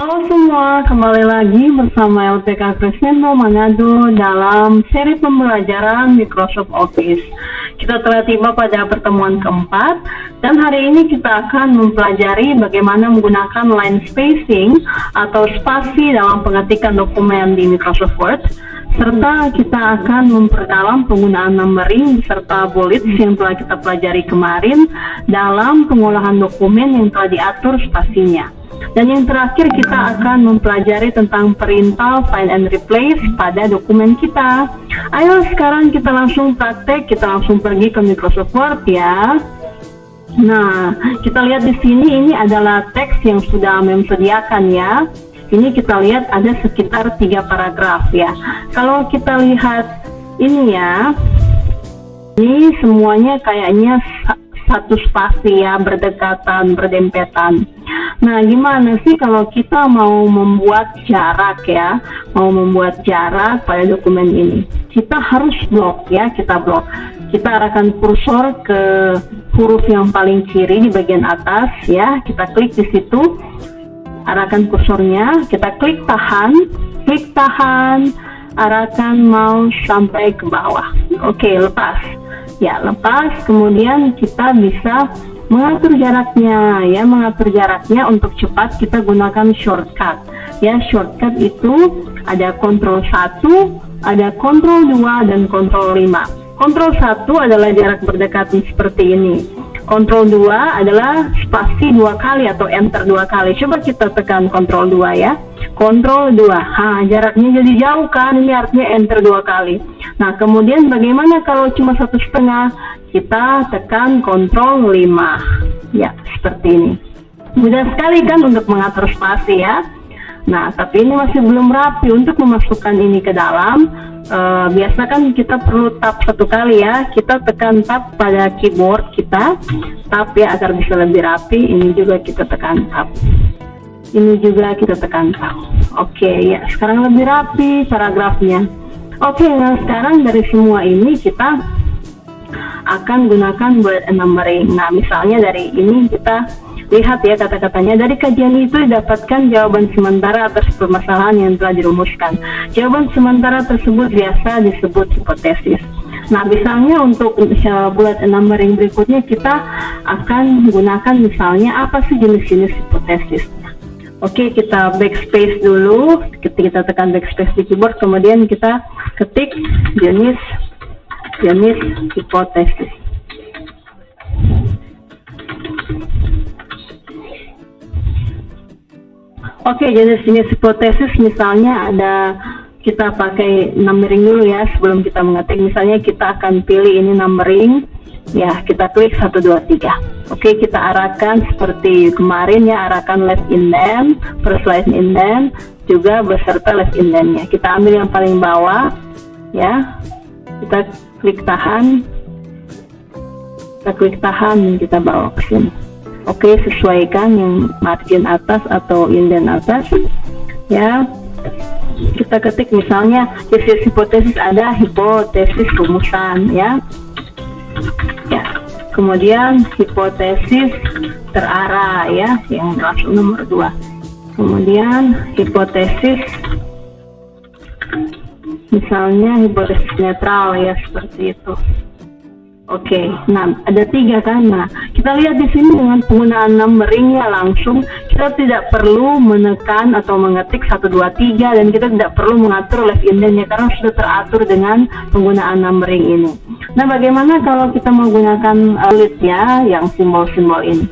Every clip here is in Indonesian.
Halo semua, kembali lagi bersama LPK Crescendo Manado dalam seri pembelajaran Microsoft Office. Kita telah tiba pada pertemuan keempat, dan hari ini kita akan mempelajari bagaimana menggunakan line spacing atau spasi dalam pengetikan dokumen di Microsoft Word, serta kita akan memperdalam penggunaan numbering serta bullets yang telah kita pelajari kemarin dalam pengolahan dokumen yang telah diatur spasinya. Dan yang terakhir kita akan mempelajari tentang perintah find and replace pada dokumen kita. Ayo sekarang kita langsung praktek, kita langsung pergi ke Microsoft Word ya. Nah, kita lihat di sini ini adalah teks yang sudah disediakan ya. Ini kita lihat ada sekitar 3 paragraf ya. Kalau kita lihat ini ya, ini semuanya kayaknya satu spasi ya, berdekatan, berdempetan. Nah, gimana sih kalau kita mau membuat jarak ya, mau membuat jarak pada dokumen ini? Kita harus blok ya, kita blok. Kita arahkan kursor ke huruf yang paling kiri di bagian atas ya, kita klik di situ, arahkan kursornya, kita klik tahan, arahkan mouse sampai ke bawah. Oke, lepas. Ya, lepas, kemudian kita bisa mengatur jaraknya untuk cepat kita gunakan shortcut ya. Shortcut itu ada Ctrl 1, ada Ctrl 2 dan Ctrl 5. Ctrl 1 adalah jarak berdekatan seperti ini, Ctrl 2 adalah spasi 2 kali atau enter 2 kali. Coba kita tekan Ctrl 2 ya, Ctrl 2, jaraknya jadi jauh kan, ini artinya enter 2 kali. Nah, kemudian bagaimana kalau cuma 1,5? Kita tekan Ctrl 5 ya, seperti ini. Mudah sekali kan untuk mengatur spasi ya. Nah, tapi ini masih belum rapi. Untuk memasukkan ini ke dalam, biasa kan kita perlu tab 1 kali ya. Kita tekan tab pada keyboard kita, tab ya, agar bisa lebih rapi. Ini juga kita tekan tab, ini juga kita tekan tab. Oke ya, sekarang lebih rapi paragrafnya. Oke, nah sekarang dari semua ini kita akan gunakan bullet and numbering. Nah, misalnya dari ini kita lihat ya kata-katanya. Dari kajian itu didapatkan jawaban sementara atas permasalahan yang telah dirumuskan. Jawaban sementara tersebut biasa disebut hipotesis. Nah, misalnya untuk bullet and numbering berikutnya kita akan gunakan misalnya apa sih jenis-jenis hipotesisnya. Oke, kita backspace dulu. Kita tekan backspace di keyboard, kemudian kita ketik jenis hipotesis. Oke, jenis hipotesis misalnya ada, kita pakai numbering dulu ya sebelum kita mengetik. Misalnya kita akan pilih ini numbering ya, kita klik 1, 2, 3. Oke, kita arahkan seperti kemarin ya, arahkan left indent, first left indent, juga beserta left indentnya. Kita ambil yang paling bawah ya, kita klik tahan, kita bawa ke sini. Oke, sesuaikan yang margin atas atau indent atas ya. Kita ketik misalnya jenis hipotesis, ada hipotesis rumusan ya. Kemudian hipotesis terarah ya, yang langsung nomor 2. Kemudian hipotesis misalnya hipotesis netral ya, seperti itu. Oke, nah ada 3 kan. Nah, kita lihat di sini dengan penggunaan numberingnya langsung, kita tidak perlu menekan atau mengetik 1, 2, 3, dan kita tidak perlu mengatur left indentnya karena sudah teratur dengan penggunaan numbering ini. Nah, bagaimana kalau kita menggunakan bullet ya, yang simbol-simbol ini?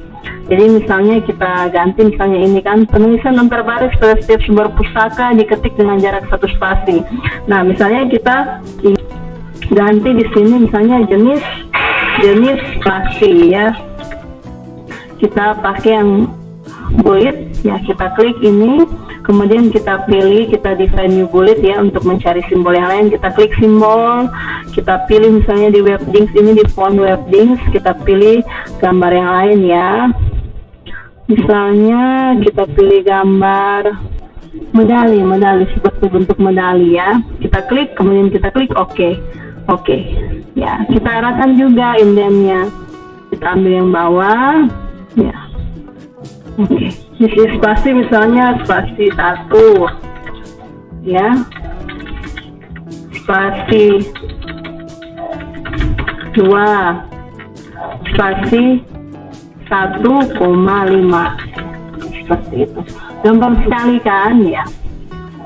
Jadi misalnya kita ganti, misalnya ini kan penulisan antar baris pada setiap sumber pustaka diketik dengan jarak 1 spasi. Nah, misalnya kita ganti di sini misalnya jenis spasi ya, kita pakai yang bullet ya, kita klik ini, kemudian kita pilih, kita define new bullet ya, untuk mencari simbol yang lain. Kita klik simbol, kita pilih misalnya di webdings, ini di font webdings, kita pilih gambar yang lain ya. Misalnya kita pilih gambar medali seperti bentuk medali ya. Kita klik, kemudian kita klik oke ya. Kita arahkan juga indentnya, kita ambil yang bawah ya. Oke, isi spasi misalnya spasi 1 ya, spasi 2, spasi 1,5, seperti itu. Gampang sekali kan ya.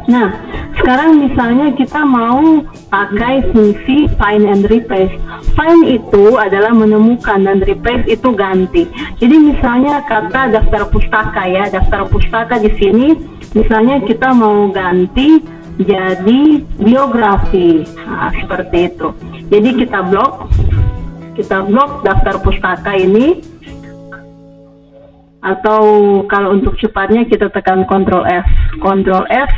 Nah, sekarang misalnya kita mau pakai fungsi find and replace. Find itu adalah menemukan dan replace itu ganti. Jadi misalnya kata daftar pustaka ya, daftar pustaka di sini misalnya kita mau ganti jadi biografi. Nah, seperti itu. Jadi kita blok daftar pustaka ini, atau kalau untuk cepatnya kita tekan Ctrl F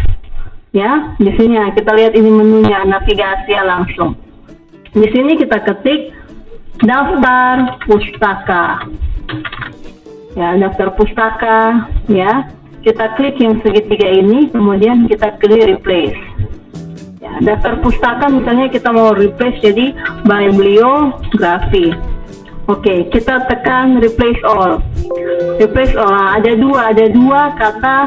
ya. Di sini ya, kita lihat ini menunya, navigasi ya langsung. Di sini kita ketik daftar pustaka. Ya, daftar pustaka ya. Kita klik yang segitiga ini, kemudian kita pilih replace. Ya, daftar pustaka misalnya kita mau replace jadi bibliografi. Oke, kita tekan replace all. Replace all. Nah, ada dua kata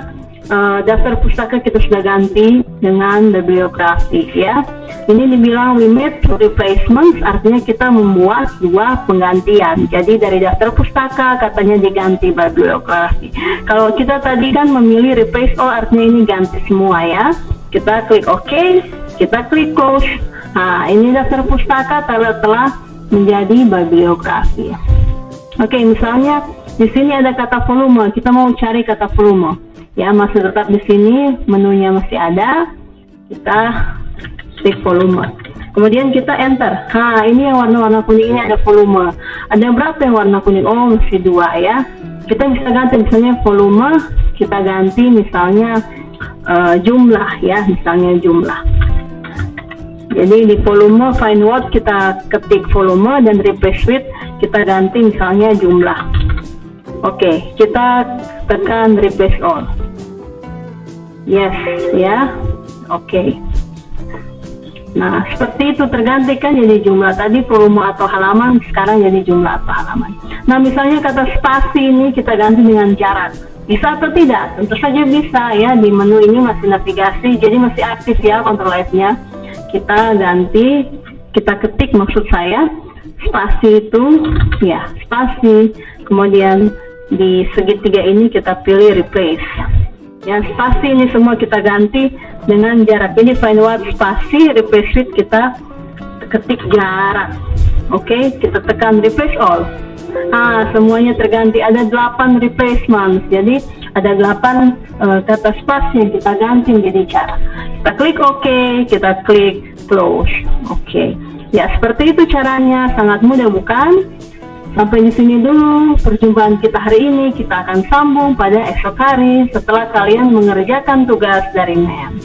daftar pustaka kita sudah ganti dengan bibliografi ya. Ini dibilang we made two replacements, artinya kita membuat dua penggantian. Jadi dari daftar pustaka katanya diganti bibliografi. Kalau kita tadi kan memilih replace all, artinya ini ganti semua ya. Kita klik OK, kita klik close. Nah, ini daftar pustaka telah menjadi bibliografi. Oke, misalnya di sini ada kata volume, kita mau cari kata volume. Ya, masih tetap di sini, menunya masih ada. Kita klik volume. Kemudian kita enter. Nah, ini yang warna-warna kuning ini ada volume. Ada berapa yang warna kuning? Oh, masih 2 ya. Kita bisa ganti misalnya volume, kita ganti misalnya jumlah ya, misalnya jumlah. Jadi di volume find word kita ketik volume, dan replace with kita ganti misalnya jumlah. Oke, kita tekan replace all. Yes ya. Oke. Nah, seperti itu terganti kan jadi jumlah. Tadi volume atau halaman, sekarang jadi jumlah atau halaman. Nah, misalnya kata spasi ini kita ganti dengan jarak. Bisa atau tidak? Tentu saja bisa ya. Di menu ini masih navigasi, jadi masih aktif ya Ctrl F-nya. Kita ganti, kita ketik maksud saya, spasi itu ya, spasi. Kemudian di segitiga ini kita pilih replace. Ya, spasi ini semua kita ganti dengan jarak. Ini find word spasi, replace with kita ketik jarak. Oke, kita tekan replace all. Nah, semuanya terganti. Ada 8 replacement. Jadi ada 8 kata spasi yang kita ganti menjadi jarak. Kita klik OK, kita klik close. Oke. Ya, seperti itu caranya. Sangat mudah bukan? Sampai di sini dulu perjumpaan kita hari ini. Kita akan sambung pada esok hari setelah kalian mengerjakan tugas dari MEM.